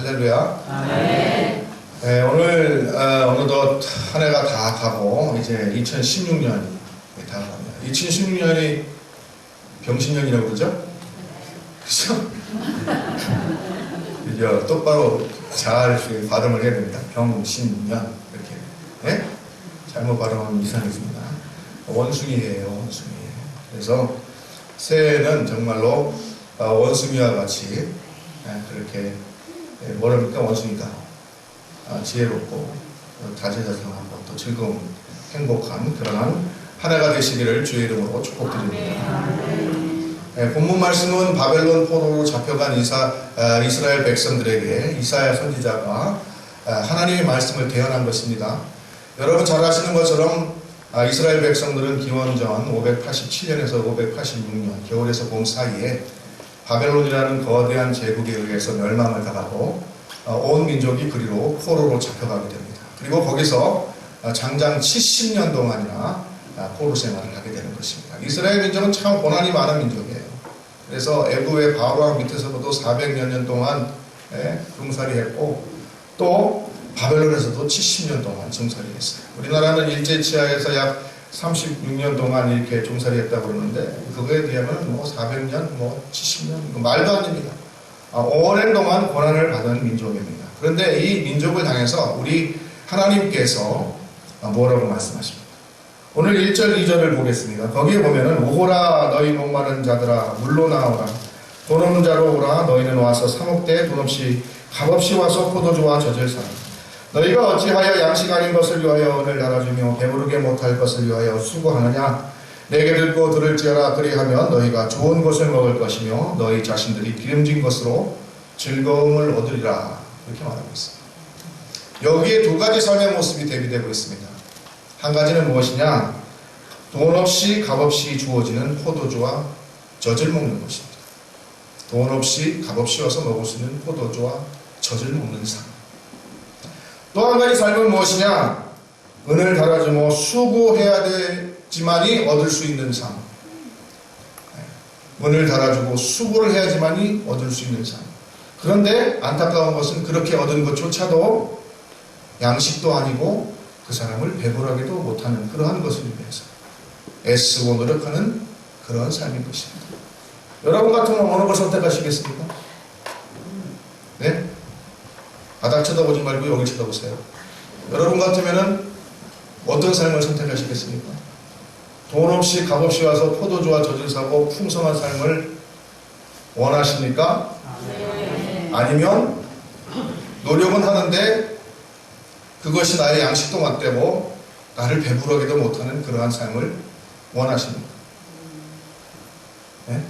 할렐루야. 아멘. 네, 오늘 어느덧 한 해가 다 가고 이제 2016년이 다 갑니다. 2016년이 병신년이라고 그러죠? 그죠? 그죠? 똑바로 잘 발음을 해야 됩니다. 병신년 이렇게. 네? 잘못 발음하면 이상해집니다. 원숭이예요, 원숭이. 그래서 새해는 정말로 원숭이와 같이 그렇게 뭐랍니까? 원숭이가 지혜롭고 다재다능하고 또 즐거운 행복한 그러한 한 해가 되시기를 주의 이름으로 축복드립니다. 본문 말씀은 바벨론 포로로 잡혀간 이스라엘 백성들에게 이사야 선지자가 하나님의 말씀을 대언한 것입니다. 여러분 잘 아시는 것처럼 이스라엘 백성들은 기원전 587년에서 586년 겨울에서 봄 사이에 바벨론이라는 거대한 제국에 의해서 멸망을 당하고 온 민족이 그리로 포로로 잡혀가게 됩니다. 그리고 거기서 장장 70년 동안이나 포로 생활을 하게 되는 것입니다. 이스라엘 민족은 참 고난이 많은 민족이에요. 그래서 애굽의 바로왕 밑에서도 400여 년 동안 종살이했고 또 바벨론에서도 70년 동안 종살이했어요. 우리나라는 일제치하에서 약 36년 동안 이렇게 종살이했다고 그러는데 그거에 비하면 400년, 70년 말도 안 됩니다. 오랜 동안 고난을 받은 민족입니다. 그런데 이 민족을 향해서 우리 하나님께서 뭐라고 말씀하십니까? 오늘 1절, 2절을 보겠습니다. 거기에 보면은 오호라 너희 목마른 자들아 물로 나오라 돈 없는 자로 오라 너희는 와서 사먹되 돈 없이 값없이 와서 포도주와 젖을 사라. 너희가 어찌하여 양식 아닌 것을 위하여 은을 달아주며 배부르게 못할 것을 위하여 수고하느냐. 내게 듣고 들을지어라. 그리하면 너희가 좋은 것을 먹을 것이며 너희 자신들이 기름진 것으로 즐거움을 얻으리라. 이렇게 말하고 있습니다. 여기에 두 가지 삶의 모습이 대비되고 있습니다. 한 가지는 무엇이냐? 돈 없이 값없이 주어지는 포도주와 젖을 먹는 것입니다. 돈 없이 값없이 와서 먹을 수 있는 포도주와 젖을 먹는 삶. 또 한 가지 삶은 무엇이냐? 은을 달아주며 수고해야 되지만이 얻을 수 있는 삶. 은을 달아주고 수고를 해야지만이 얻을 수 있는 삶. 그런데 안타까운 것은 그렇게 얻은 것조차도 양식도 아니고 그 사람을 배부르게도 못하는 그러한 것을 위해서 애쓰고 노력하는 그러한 삶인 것입니다. 여러분 같으면 어느 걸 선택하시겠습니까? 네? 바닥 쳐다보지 말고 여기 쳐다보세요. 여러분 같으면은 어떤 삶을 선택하시겠습니까? 돈 없이 값없이 와서 포도주와 젖을 사고 풍성한 삶을 원하십니까? 아니면 노력은 하는데 그것이 나의 양식도 맞대고 나를 배부르게도 못하는 그러한 삶을 원하십니까? 네?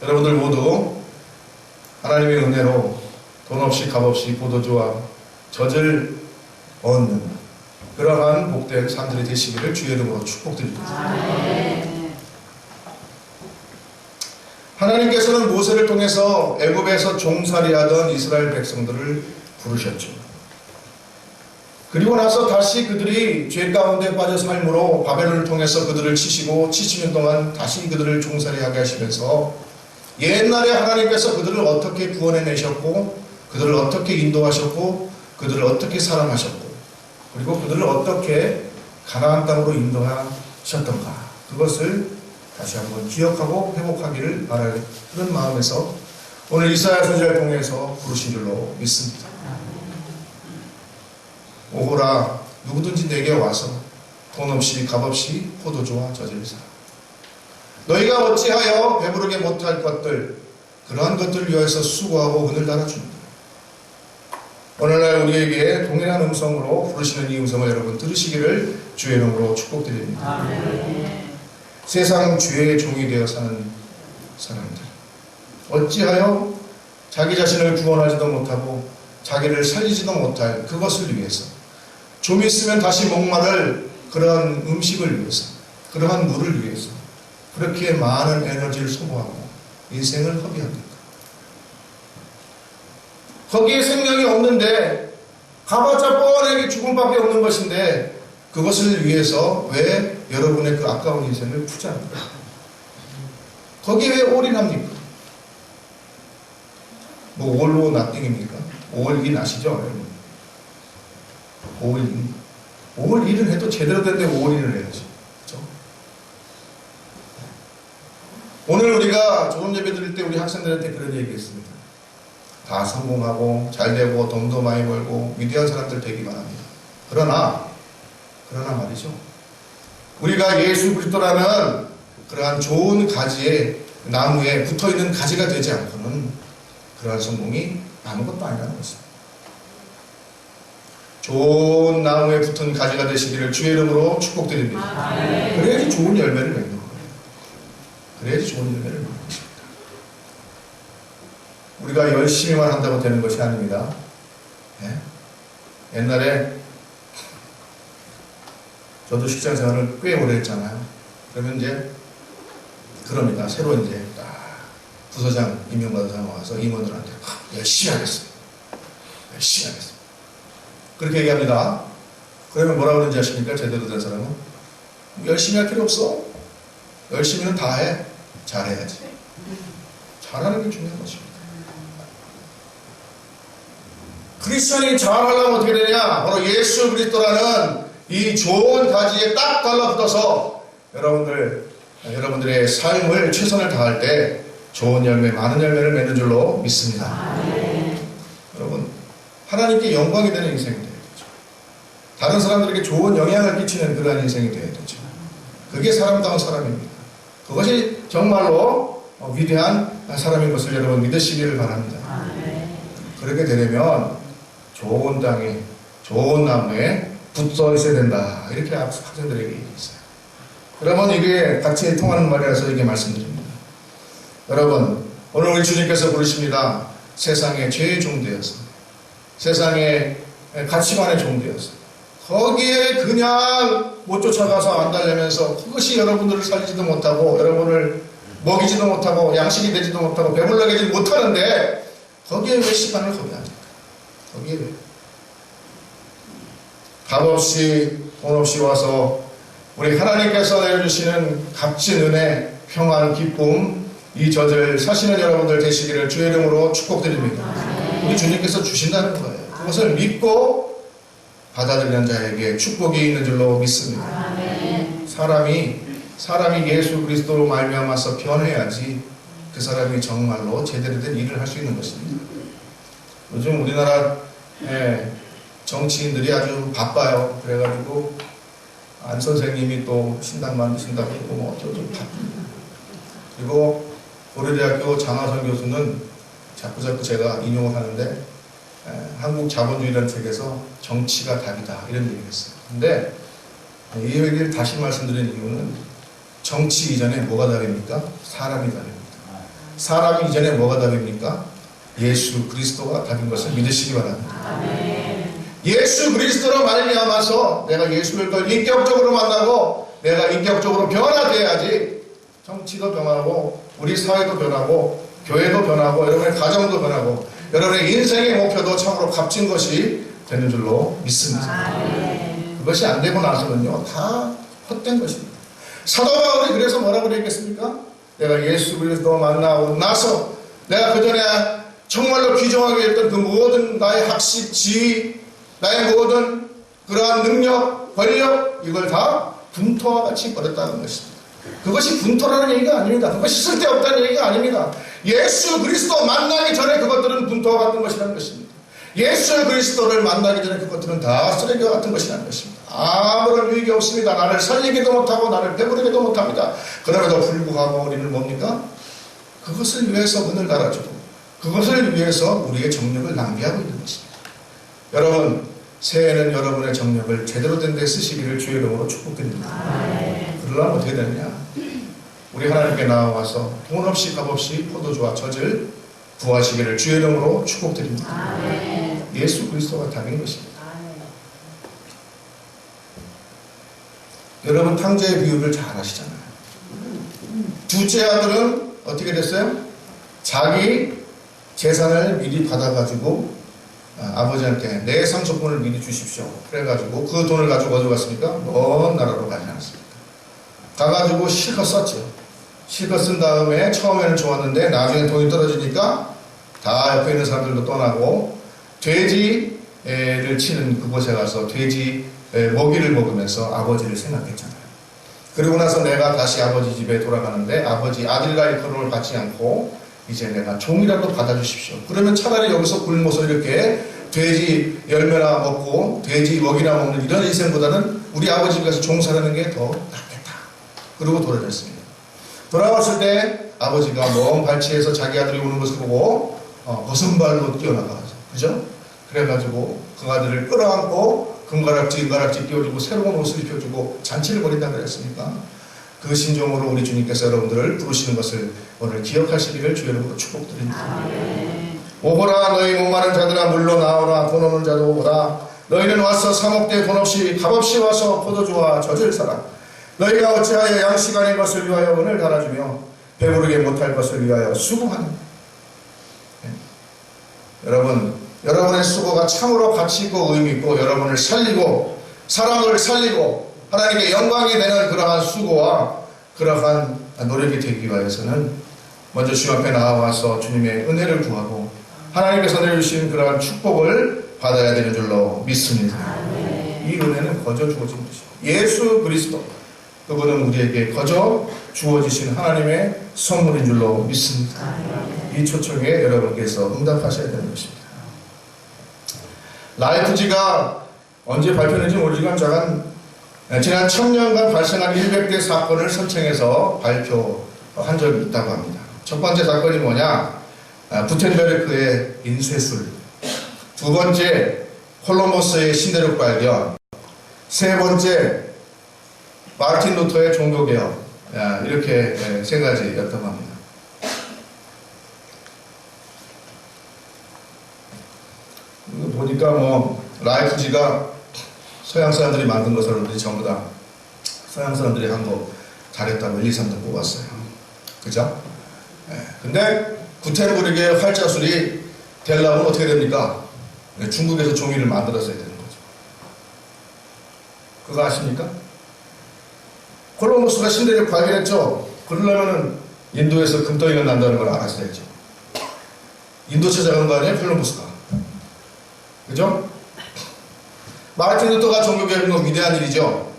여러분들 모두 하나님의 은혜로 돈 없이 값없이 포도주와 젖을 얻는 그러한 복된 삶들이 되시기를 주의 이름으로 축복드립니다. 하나님께서는 모세를 통해서 애굽에서 종살이하던 이스라엘 백성들을 부르셨죠. 그리고 나서 다시 그들이 죄 가운데 빠져 삶으로 바벨론을 통해서 그들을 치시고 70년 동안 다시 그들을 종살이하게 하시면서 옛날에 하나님께서 그들을 어떻게 구원해내셨고 그들을 어떻게 인도하셨고 그들을 어떻게 사랑하셨고 그리고 그들을 어떻게 가나안 땅으로 인도하셨던가 그것을 다시 한번 기억하고 회복하기를 바라는 그런 마음에서 오늘 이사야 선지자를 통해서 부르신 줄로 믿습니다. 오호라 누구든지 내게 와서 돈 없이 값없이 포도주와 젖을 사라. 너희가 어찌하여 배부르게 못할 것들 그러한 것들을 위해서 수고하고 은을 달아줍니다. 오늘날 우리에게 동일한 음성으로 부르시는 이 음성을 여러분 들으시기를 주의 이름으로 축복드립니다. 아멘. 세상 죄의 종이 되어 사는 사람들 어찌하여 자기 자신을 구원하지도 못하고 자기를 살리지도 못할 그것을 위해서 좀 있으면 다시 목마를 그러한 음식을 위해서 그러한 물을 위해서 그렇게 많은 에너지를 소모하고 인생을 허비합니까? 거기에 생명이 없는데 가봤자 뻔하게 죽음밖에 없는 것인데 그것을 위해서 왜 여러분의 그 아까운 인생을 투자합니까? 거기에 왜 올인합니까? 뭐 올로 나띵입니까? 5월 2일 아시죠? 여러분? 5월 2일. 5월 1을 해도 제대로 된데 5월 1을 해야지. 그렇죠? 오늘 우리가 좋은 예배 드릴 때 우리 학생들한테 그런 얘기 했습니다. 다 성공하고 잘되고 돈도 많이 벌고 위대한 사람들 되기 바랍니다. 그러나 말이죠. 우리가 예수 그리스도라는 그러한 좋은 가지에 나무에 붙어있는 가지가 되지 않고는 그러한 성공이 아무것도 아니라는 것입니다. 좋은 나무에 붙은 가지가 되시기를 주의 이름으로 축복드립니다. 그래야지 좋은 열매를 맺는 거예요. 그래야지 좋은 열매를 맺는 것입니다. 우리가 열심히만 한다고 되는 것이 아닙니다. 네? 옛날에 저도 직장 생활을 꽤 오래 했잖아요. 그러면 이제 그럽니다. 새로 이제 딱 부서장 임명받은 사람 와서 임원들한테 열심히 하겠습니다. 열심히 하겠습니다. 그렇게 얘기합니다. 그러면 뭐라고 그러는지 아십니까? 제대로 된 사람은 열심히 할 필요 없어. 열심히는 다 해. 잘해야지. 잘하는 게 중요한 것입니다. 크리스천이 잘하려면 어떻게 되냐? 바로 예수 그리스도라는 이 좋은 가지에 딱 달라붙어서 여러분들의 삶을 최선을 다할 때 좋은 열매, 많은 열매를 맺는 줄로 믿습니다. 여러분, 하나님께 영광이 되는 인생이 되어야 되죠. 다른 사람들에게 좋은 영향을 끼치는 그러한 인생이 되어야 되죠. 그게 사람다운 사람입니다. 그것이 정말로 위대한 사람인 것을 여러분 믿으시기를 바랍니다. 그렇게 되려면 좋은 땅에, 좋은 나무에 붙어 있어야 된다. 이렇게 학생들에게 얘기했어요. 여러분, 이게 같이 통하는 말이라서 이게 말씀드립니다. 여러분, 오늘 우리 주님께서 부르십니다. 세상의 죄의 종되어서, 세상의 가치관의 종되어서, 거기에 그냥 못 쫓아가서 안 달려면서 그것이 여러분들을 살리지도 못하고, 여러분을 먹이지도 못하고, 양식이 되지도 못하고, 배불러게 하지 못하는데, 거기에 왜 시간을 허비합니까? 거기에 왜? 값 없이, 돈 없이 와서, 우리 하나님께서 내려주시는 값진 은혜, 평안, 기쁨, 이 젖을 사시는 여러분들 되시기를 주의 이름으로 축복드립니다. 우리 주님께서 주신다는 거예요. 그것을 믿고 받아들이는 자에게 축복이 있는 줄로 믿습니다. 사람이 예수 그리스도로 말미암아서 변해야지 그 사람이 정말로 제대로 된 일을 할 수 있는 것입니다. 요즘 우리나라 정치인들이 아주 바빠요. 그래가지고 안 선생님이 또 신당 만드신다고 그러고 뭐 어쩌고 바쁩니다. 그리고 고려대학교 장하선 교수는 자꾸 제가 인용을 하는데 한국 자본주의라는 책에서 정치가 답이다 이런 얘기를 했어요. 근데 이 얘기를 다시 말씀드리는 이유는 정치 이전에 뭐가 답입니까? 사람이 답입니다. 사람이 이전에 뭐가 답입니까? 예수 그리스도가 답인 것을 믿으시기 바랍니다. 예수 그리스도로 말미암아서 내가 예수를 더 인격적으로 만나고 내가 인격적으로 변화돼야지 정치도 변하고 우리 사회도 변하고 교회도 변하고 여러분의 가정도 변하고 여러분의 인생의 목표도 참으로 값진 것이 되는 줄로 믿습니다. 그것이 안 되고 나서는요 다 헛된 것입니다. 사도 바울이 그래서 뭐라고 그랬겠습니까? 내가 예수 그리스도 만나고 나서 내가 그 전에 정말로 귀중하게 했던 그 모든 나의 학식, 지위, 나의 모든 그러한 능력, 권력 이걸 다 분토와 같이 버렸다는 것입니다. 그것이 분토라는 얘기가 아닙니다. 그것이 쓸데없다는 얘기가 아닙니다. 예수 그리스도 만나기 전에 그것들은 분토와 같은 것이라는 것입니다. 예수 그리스도를 만나기 전에 그것들은 다 쓰레기와 같은 것이라는 것입니다. 아무런 유익이 없습니다. 나를 살리기도 못하고 나를 배부르기도 못합니다. 그럼에도 불구하고 우리는 뭡니까? 그것을 위해서 문을 달아주고 그것을 위해서 우리의 정력을 낭비하고 있는 것입니다. 여러분, 새해에는 여러분의 정력을 제대로 된 데 쓰시기를 주의 이름으로 축복드립니다. 그러려면 어떻게 되느냐? 우리 하나님께 나와서 돈 없이 값 없이 포도주와 젖을 구하시기를 주의 이름으로 축복드립니다. 예수 그리스도가 답인 것입니다. 여러분 탕자의 비유를 잘 아시잖아요. 둘째 아들은 어떻게 됐어요? 자기 재산을 미리 받아가지고 아버지한테 내 상속분을 미리 주십시오. 그래가지고 그 돈을 가지고 어디 갔습니까? 먼 나라로 가지 않았습니까? 가가지고 실컷 썼죠. 실컷 쓴 다음에 처음에는 좋았는데 나중에 돈이 떨어지니까 다 옆에 있는 사람들도 떠나고 돼지를 치는 그곳에 가서 돼지 먹이를 먹으면서 아버지를 생각했잖아요. 그리고 나서 내가 다시 아버지 집에 돌아가는데 아버지 아들과 일컬음을 받지 않고 이제 내가 종이라도 받아주십시오. 그러면 차라리 여기서 굶어서 이렇게 돼지 열매나 먹고 돼지 먹이나 먹는 이런 인생보다는 우리 아버지 집에 가서 종사하는 게 더 낫겠다. 그리고 돌아갔습니다. 돌아왔을 때 아버지가 먼 발치에서 자기 아들이 오는 것을 보고 거슴발로 뛰어나가서 그죠? 그래가지고 그 아들을 끌어안고 금가락지 띄워주고 새로운 옷을 입혀주고 잔치를 벌인다 그랬으니까 그 심정으로 우리 주님께서 여러분들을 부르시는 것을 오늘 기억하시기를 주의 이름으로 축복드립니다. 오거라 너희 목마른 자들아 물러 나오라 돈 없는 자도 오라 너희는 와서 사 먹되 돈 없이 값 없이 와서 포도주와 젖을 사라 너희가 어찌하여 양식 아닌 것을 위하여 은을 달아주며 배부르게 못할 것을 위하여 수고하는 여러분의 수고가 참으로 가치 있고 의미 있고 여러분을 살리고 사람을 살리고 하나님께 영광이 되는 그러한 수고와 그러한 노력이 되기 위해서는 먼저 주님 앞에 나와서 주님의 은혜를 구하고 하나님께서 내려주신 그러한 축복을 받아야 되는 줄로 믿습니다. 이 은혜는 거저 주어진 것이고 예수 그리스도 그분은 우리에게 거저 주어지신 하나님의 선물인 줄로 믿습니다. 이 초청에 여러분께서 응답하셔야 되는 것입니다. 라이프지가 언제 발표했는지 모르지만 지난 1000년간 발생한 100대 사건을 선청해서 발표한 적이 있다고 합니다. 첫 번째 사건이 뭐냐? 구텐베르크의 인쇄술, 두 번째 콜럼버스의 신대륙 발견, 세 번째 마르틴 루터의 종교개혁, 이렇게 세 가지였다고 합니다. 보니까 라이프지가 서양 사람들이 만든 것을 전부 다 서양 사람들이 한 거 잘했다고 1, 2, 3등 뽑았어요. 그죠? 근데 구텐베르크의 활자술이 되려면 어떻게 됩니까? 중국에서 종이를 만들었어야 되는 거죠. 그거 아십니까? 콜럼버스가 신대륙 발견했죠. 그러려면 인도에서 금덩이가 난다는 걸 알았어야죠. 인도 찾아간 거 아니에요? 콜럼버스가. 그죠? 마르틴 루터가 종교개혁은 건 위대한 일이죠.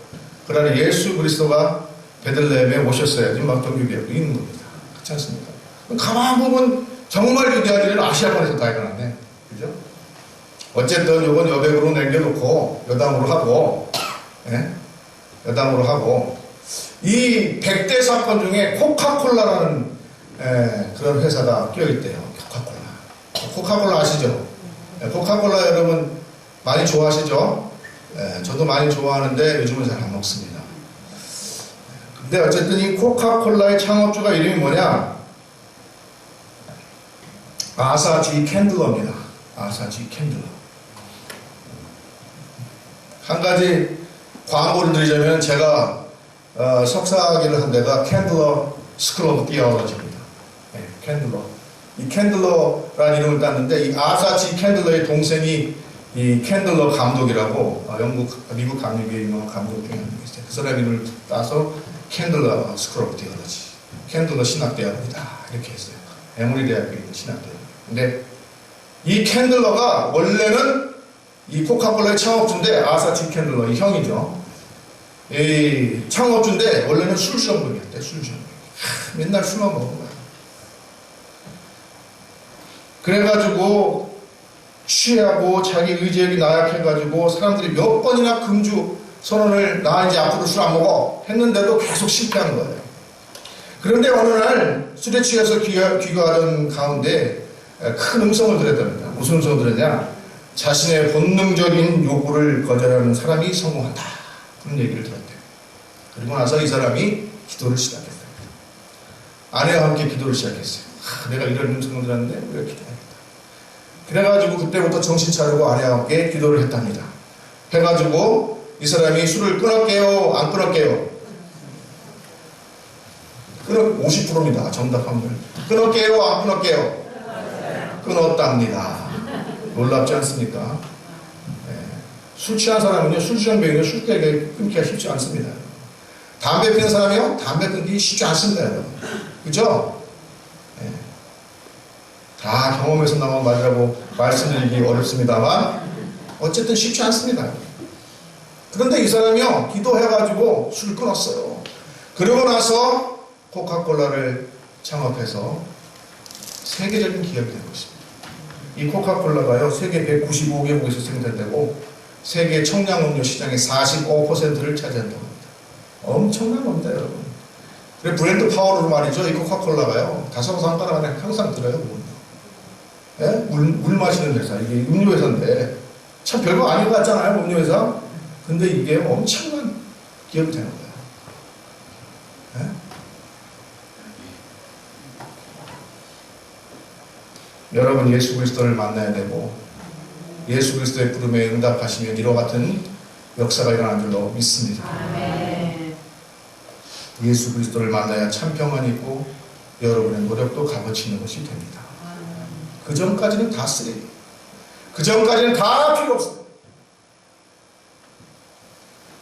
그러나 예수 그리스도가 베들레헴에 오셨어야지 종교개혁도 있는 겁니다. 그렇지 않습니까? 가만 보면 정말 위대한 일은 아시아권에서 다 일어났네. 그죠? 어쨌든 이건 여백으로 남겨놓고 여담으로 하고, 여담으로 하고, 이 100대 사건 중에 코카콜라라는 그런 회사가 껴있대요. 코카콜라 아시죠? 코카콜라 여러분 많이 좋아하시죠? 저도 많이 좋아하는데 요즘은 잘 안 먹습니다. 근데 어쨌든 이 코카콜라의 창업주가 이름이 뭐냐? 아사 G 캔들러입니다. 아사 G 캔들러. 한 가지 광고를 드리자면 제가 석사학위를 한 데가 캔들러 스쿨 오브 티올로지입니다. 캔들러. 이 캔들러라는 이름을 땄는데 이 아사 G 캔들러의 동생이 이 캔들러 감독이라고 미국 감독의 유명한 감독 중에 한 명 있어요. 그 사람 이름을 따서 캔들러 스쿨 오브 티올로지, 캔들러 신학대학이다 이렇게 했어요. 에모리 대학에 있는 신학대학. 근데 이 캔들러가 원래는 이 코카콜라의 창업주인데 아사 G 캔들러 이 형이죠. 이 창업주인데 원래는 술주정뱅이였대. 술주정뱅이. 맨날 술만 먹은 거야. 그래가지고 취하고 자기 의지력이 나약해가지고 사람들이 몇 번이나 금주 선언을 나 이제 앞으로 술 안 먹어 했는데도 계속 실패한 거예요. 그런데 어느 날 술에 취해서 귀가하던 가운데 큰 음성을 들었답니다. 무슨 음성을 들었냐? 자신의 본능적인 요구를 거절하는 사람이 성공한다. 그런 얘기를 들었대요. 그리고 나서 이 사람이 기도를 시작했어요. 아내와 함께 기도를 시작했어요. 내가 이런 음성을 들었는데 왜 기도해야겠다. 그래가지고 그때부터 정신 차리고 아내와 함께 기도를 했답니다. 해가지고 이 사람이 술을 끊을게요, 안 끊을게요? 50%입니다. 정답 확률. 끊을게요, 안 끊을게요? 끊었답니다. 놀랍지 않습니까? 술 취한 사람은요, 술주정뱅이는 술 끊기가 쉽지 않습니다. 담배 피는 사람이요, 담배 끊기 쉽지 않습니다. 여러분. 그죠? 다 경험에서 나온 말이라고 말씀드리기 어렵습니다만 어쨌든 쉽지 않습니다. 그런데 이 사람이요, 기도해가지고 술을 끊었어요. 그러고 나서 코카콜라를 창업해서 세계적인 기업이 된 것입니다. 이 코카콜라가요, 세계 195개국에서 생산되고 세계 청량음료 시장의 45%를 차지한다고 합니다. 엄청난 겁니다, 여러분. 그래 브랜드 파워로 말이죠, 이 코카콜라가요, 다성상가락 안에 항상 들어요. 예? 물 마시는 회사, 이게 음료 회사인데 참 별거 아닌 것 같잖아요, 음료 회사. 근데 이게 엄청난 기업이 되는 거예요. 예? 여러분 예수 그리스도를 만나야 되고 예수 그리스도의 부름에 응답하시면 이와 같은 역사가 일어난 줄로 믿습니다. 아멘. 예수 그리스도를 만나야 참 평안이 있고 여러분의 노력도 값어치 있는 것이 됩니다. 그 전까지는 다 쓰레기. 그 전까지는 다 필요 없어요.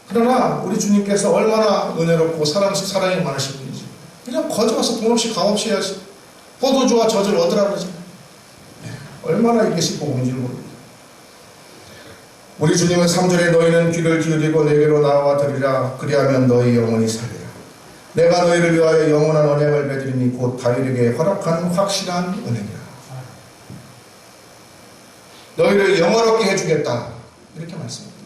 그러나 우리 주님께서 얼마나 은혜롭고 사랑이 많으신 분이지. 그냥 거저 와서 돈 없이 값 없이 해야지. 포도주와 젖을 얻으라 그러지. 얼마나 이게 복음인지 모릅니다. 우리 주님은 3절에 너희는 귀를 기울이고 내게로 나와 들으라. 그리하면 너희 영혼이 살리라. 내가 너희를 위하여 영원한 언약을 맺으리니 곧 다윗에게 허락한 확실한 은혜니라. 너희를 영원롭게 해주겠다. 이렇게 말씀합니다.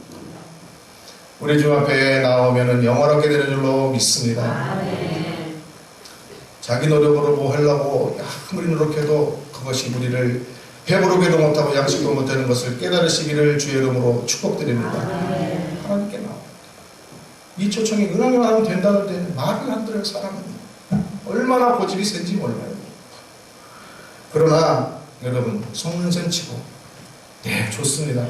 우리 주 앞에 나오면 영원롭게 되는 줄로 믿습니다. 아멘. 자기 노력으로 뭐 하려고 아무리 노력해도 그것이 우리를 배부르게도 못하고 양식도 못되는 것을 깨달으시기를 주의 이름으로 축복드립니다. 아멘. 하나님께 나옵니다. 이 초청이 은하기만 하면 된다는 데 말을 안 들어요, 사람은. 얼마나 고집이 센지 몰라요. 그러나 여러분 속는셈 치고 네 좋습니다.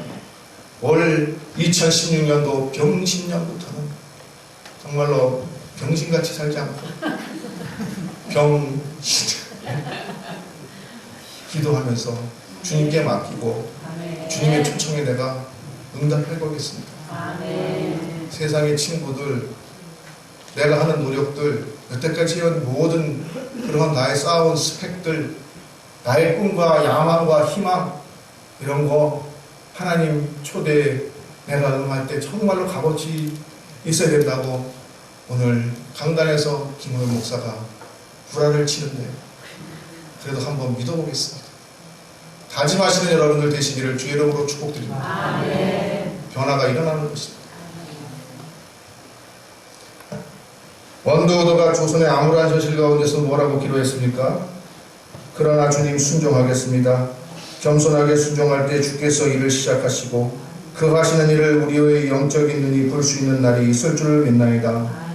올 2016년도 병신년부터는 정말로 병신같이 살지 않고 병신 기도하면서 주님께 맡기고 아멘. 주님의 초청에 내가 응답해 보겠습니다. 아멘. 세상의 친구들, 내가 하는 노력들, 여태까지 해온 모든 그런 나의 쌓아온 스펙들, 나의 꿈과 야망과 희망 이런 거 하나님 초대에 내가 응할 때 정말로 값어치 있어야 된다고 오늘 강단에서 김호연 목사가 구라를 치는데 그래도 한번 믿어보겠습니다. 다짐하시는 여러분들 되시기를 주의 이름으로 축복드립니다. 아멘. 변화가 일어나는 것입니다. 원도우도가 조선의 암울한 현실 가운데서 뭐라고 기도했습니까? 그러나 주님 순종하겠습니다. 겸손하게 순종할 때 주께서 일을 시작하시고 그 하시는 일을 우리의 영적인 눈이 볼 수 있는 날이 있을 줄 믿나이다.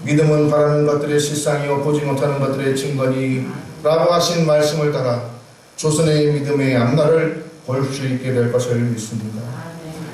믿음은 바라는 것들의 실상이요 보지 못하는 것들의 증거니 라고 하신 말씀을 따라 조선의 믿음의 앞날을 볼 수 있게 될 것을 믿습니다.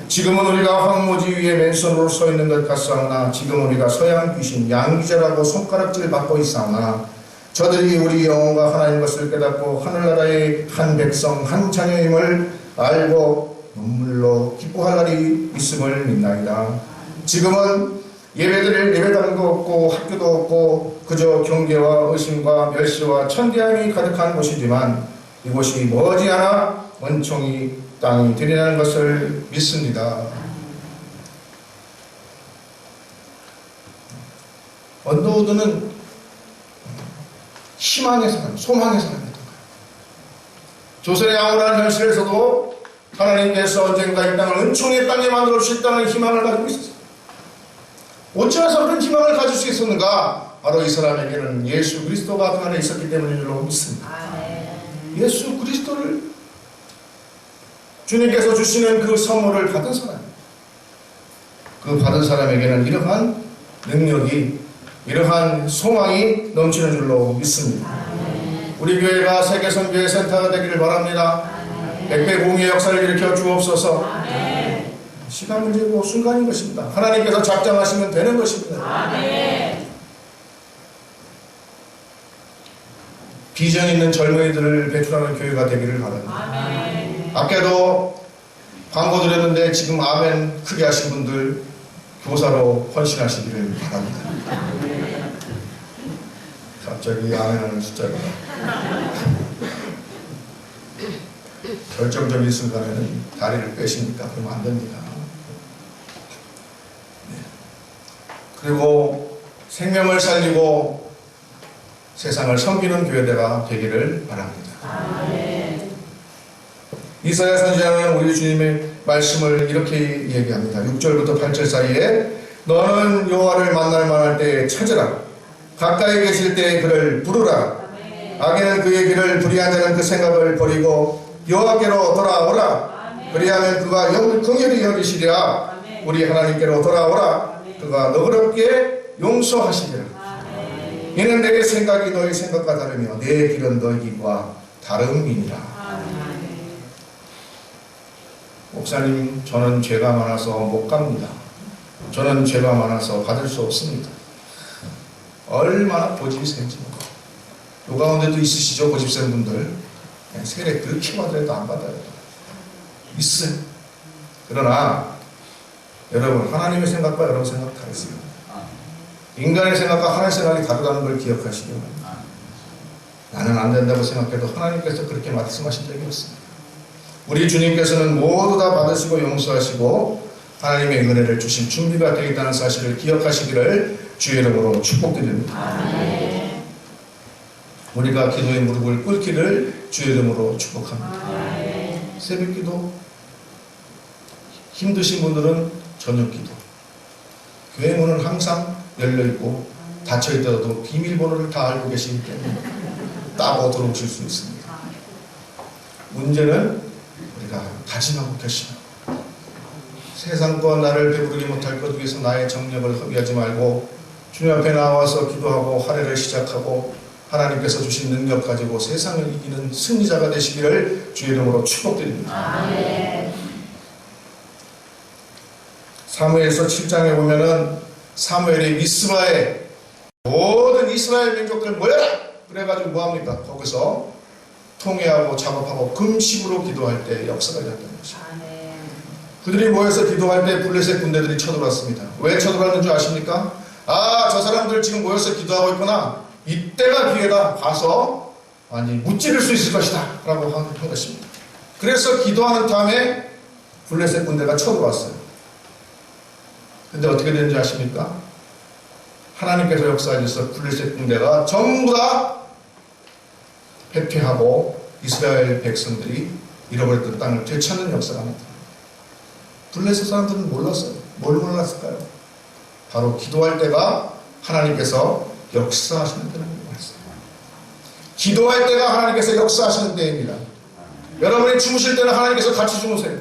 지금은 우리가 황무지 위에 맨손으로 서 있는 것 같사오나 지금 우리가 서양 귀신 양귀자라고 손가락질 받고 있사오나 저들이 우리 영혼과 하나인 것을 깨닫고 하늘나라의 한 백성 한 자녀임을 알고 눈물로 기뻐할 날이 있음을 믿나이다. 지금은 예배드리는 거 없고 학교도 없고 그저 경계와 의심과 멸시와 천대함이 가득한 곳이지만 이곳이 머지않아 원총이 땅이 되리라는 것을 믿습니다. 원도우드는 희망의 사람, 소망의 사람이었던 거예요. 조선의 암울한 현실에서도 하나님께서 언젠가 이 땅을 은총의 땅에 만들어 주셨다는 희망을 가지고 있었어요. 어찌해서 그런 희망을 가질 수 있었는가? 바로 이 사람에게는 예수 그리스도가 그 안에 있었기 때문인 줄로 믿습니다. 예수 그리스도를 주님께서 주시는 그 선물을 받은 사람, 그 받은 사람에게는 이러한 능력이, 이러한 소망이 넘치는 줄로 믿습니다. 우리 교회가 세계선교회 센터가 되기를 바랍니다. 백배공의 역사를 일으켜 주옵소서. 시간 문제고 순간인 것입니다. 하나님께서 작정하시면 되는 것입니다. 비전 있는 젊은이들을 배출하는 교회가 되기를 바랍니다. 아까도 광고 드렸는데 지금 아멘 크게 하신 분들 교사로 헌신하시기를 바랍니다. 갑자기 아멘하는 숫자가 결정적인 순간에는 다리를 빼시니까 그러면 안 됩니다. 네. 그리고 생명을 살리고 세상을 섬기는 교회가 되기를 바랍니다. 아멘. 이사야 선지자는 우리 주님의 말씀을 이렇게 얘기합니다. 6절부터 8절 사이에 너는 여호와를 만날 만할 때에 찾으라. 가까이 계실 때에 그를 부르라. 악인은 그의 길을 불의한 자는 그 생각을 버리고 여호와께로 돌아오라. 그리하면 그가 긍휼히 여기시리라. 우리 하나님께로 돌아오라. 그가 너그럽게 용서하시리라. 이는 내 생각이 너희 생각과 다르며 내 길은 너희 길과 다름이니라. 목사님, 저는 죄가 많아서 못 갑니다. 저는 죄가 많아서 받을 수 없습니다. 얼마나 고집이 센지. 요 가운데도 있으시죠? 고집 센 분들. 세례 그렇게 받아도 안 받아요. 있어요. 그러나 여러분, 하나님의 생각과 여러분 생각 다르세요. 인간의 생각과 하나님의 생각이 다르다는 걸 기억하시기 바랍니다. 나는 안 된다고 생각해도 하나님께서 그렇게 말씀하신 적이 없습니다. 우리 주님께서는 모두 다 받으시고 용서하시고 하나님의 은혜를 주실 준비가 되어 있다는 사실을 기억하시기를 주의 이름으로 축복드립니다. 아멘. 우리가 기도의 무릎을 꿇기를 주의 이름으로 축복합니다. 아멘. 새벽기도, 힘드신 분들은 저녁기도, 교회 문은 항상 열려있고 닫혀있더라도 비밀번호를 다 알고 계시기 때문에 따고 들어오실 수 있습니다. 문제는 우리가 다짐하고 결심하고 세상과 나를 배부르게 못할 것 위해서 나의 정력을 허비하지 말고 주님 앞에 나와서 기도하고 할애를 시작하고 하나님께서 주신 능력 가지고 세상을 이기는 승리자가 되시기를 주의 이름으로 축복드립니다. 아멘. 사무엘서 7장에 보면은 사무엘이 미스바에 모든 이스라엘 민족들 모여라! 그래가지고 뭐합니까? 거기서 통회하고 작업하고 금식으로 기도할 때 역사가 일어났다는 것입니다. 그들이 모여서 기도할 때 블레셋 군대들이 쳐들어왔습니다. 왜 쳐들어왔는 줄 아십니까? 아, 저 사람들 지금 모여서 기도하고 있구나. 이때가 기회다. 가서 완전히 무찌를 수 있을 것이다. 라고 한 것입니다. 그래서 기도하는 다음에 블레셋 군대가 쳐들어왔어요. 근데 어떻게 되는지 아십니까? 하나님께서 역사하셔서 블레셋 군대가 전부 다 패퇴하고 이스라엘 백성들이 잃어버렸던 땅을 되찾는 역사가 나타납니다. 블레셋 사람들은 몰랐어요. 뭘 몰랐을까요? 바로 기도할 때가 하나님께서 역사하시는 때라는 말씀. 기도할 때가 하나님께서 역사하시는 때입니다. 여러분이 주무실 때는 하나님께서 같이 주무세요.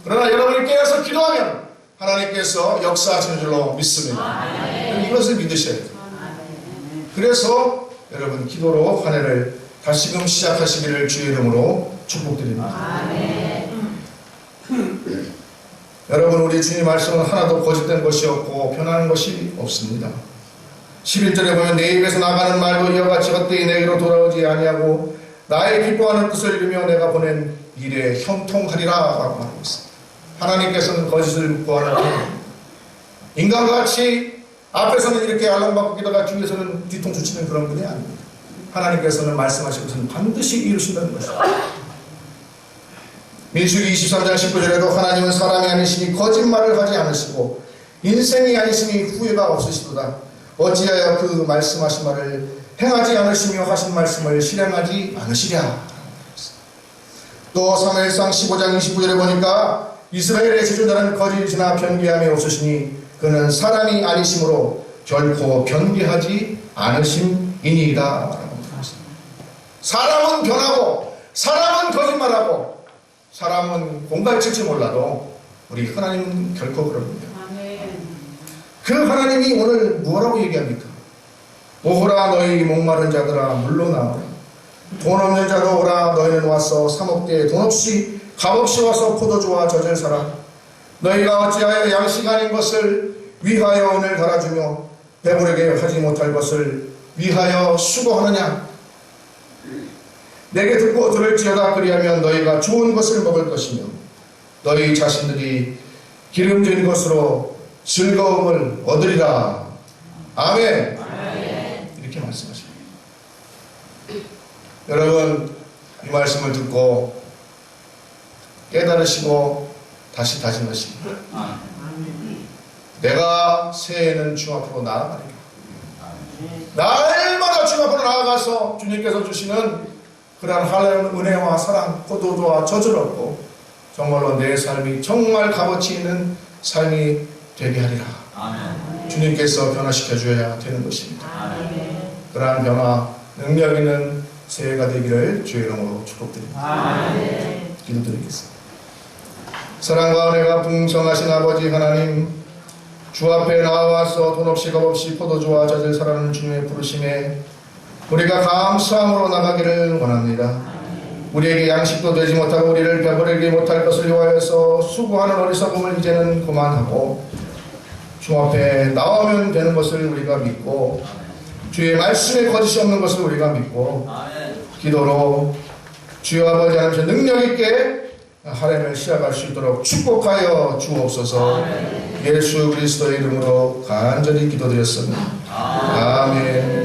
그러나 여러분이 깨어서 기도하면 하나님께서 역사하시는 줄로 믿습니다. 이것을 믿으셔야 돼요. 그래서 여러분 기도로 한 해를 다시금 시작하시기를 주의 이름으로 축복드립니다. 여러분, 우리 주님 말씀은 하나도 거짓된 것이 없고 변하는 것이 없습니다. 11절에 보면 내 입에서 나가는 말도 이와 같이 헛되이 내게로 돌아오지 아니하고 나의 기뻐하는 뜻을 이루며 내가 보낸 일에 형통하리라 라고 말하고 있습니다. 하나님께서는 거짓을 묵고하는 인간과 같이 앞에서는 이렇게 알랑받고 기다가 뒤에서는 뒤통수 치는 그런 분이 아닙니다. 하나님께서는 말씀하신 것은 반드시 이루신다는 것입니다. 민수기 23장 19절에도 하나님은 사람이 아니시니 거짓말을 하지 않으시고 인생이 아니시니 후회가 없으시도다. 어찌하여 그 말씀하신 말을 행하지 않으시며 하신 말씀을 실행하지 않으시랴. 또 사무엘상 15장 29절에 보니까 이스라엘의 지존자는 거짓이나 변개함이 없으시니 그는 사람이 아니심으로 결코 변개하지 않으심이니이다. 사람은 변하고 사람은 거짓말하고 사람은 공갈칠지 몰라도 우리 하나님은 결코 그럽니다. 그 하나님이 오늘 뭐라고 얘기합니까? 오호라 너희 목마른 자들아 물러나오라. 돈 없는 자도 오라. 너희는 와서 사먹되 돈 없이 값없이 와서 포도주와 젖을 사라. 너희가 어찌하여 양식 아닌 것을 위하여 은을 달아주며 배부르게 하지 못할 것을 위하여 수고하느냐. 내게 듣고 들을지어다. 그리하면 너희가 좋은 것을 먹을 것이며 너희 자신들이 기름진 것으로 즐거움을 얻으리라. 아멘. 이렇게 말씀하십니다. 여러분, 이 말씀을 듣고 깨달으시고 다시 다짐하시고 내가 새해에는 주 앞으로 나아가리라. 날마다 주 앞으로 나아가서 주님께서 주시는 그러한 하나님의 은혜와 사랑, 포도주와 젖을 얻고 정말로 내 삶이 정말 값어치 있는 삶이 되게 하리라. 주님께서 변화시켜 주어야 되는 것입니다. 그러한 변화, 능력 있는 새해가 되기를 주의 이름으로 축복드립니다. 기도드리겠습니다. 사랑과 은혜가 풍성하신 아버지 하나님, 주 앞에 나와서 돈 없이 겁 없이 포도주와 젖을 사랑하는 주님의 부르심에 우리가 감사함으로 나가기를 원합니다. 우리에게 양식도 되지 못하고 우리를 배부르게 못할 것을 위하여서 수고하는 어리석음을 이제는 그만하고 주 앞에 나오면 되는 것을 우리가 믿고 주의 말씀에 거짓이 없는 것을 우리가 믿고 기도로 주여 아버지 하나님 능력 있게 하렘을 시작할 수 있도록 축복하여 주옵소서. 예수 그리스도의 이름으로 간절히 기도드렸습니다. 아멘.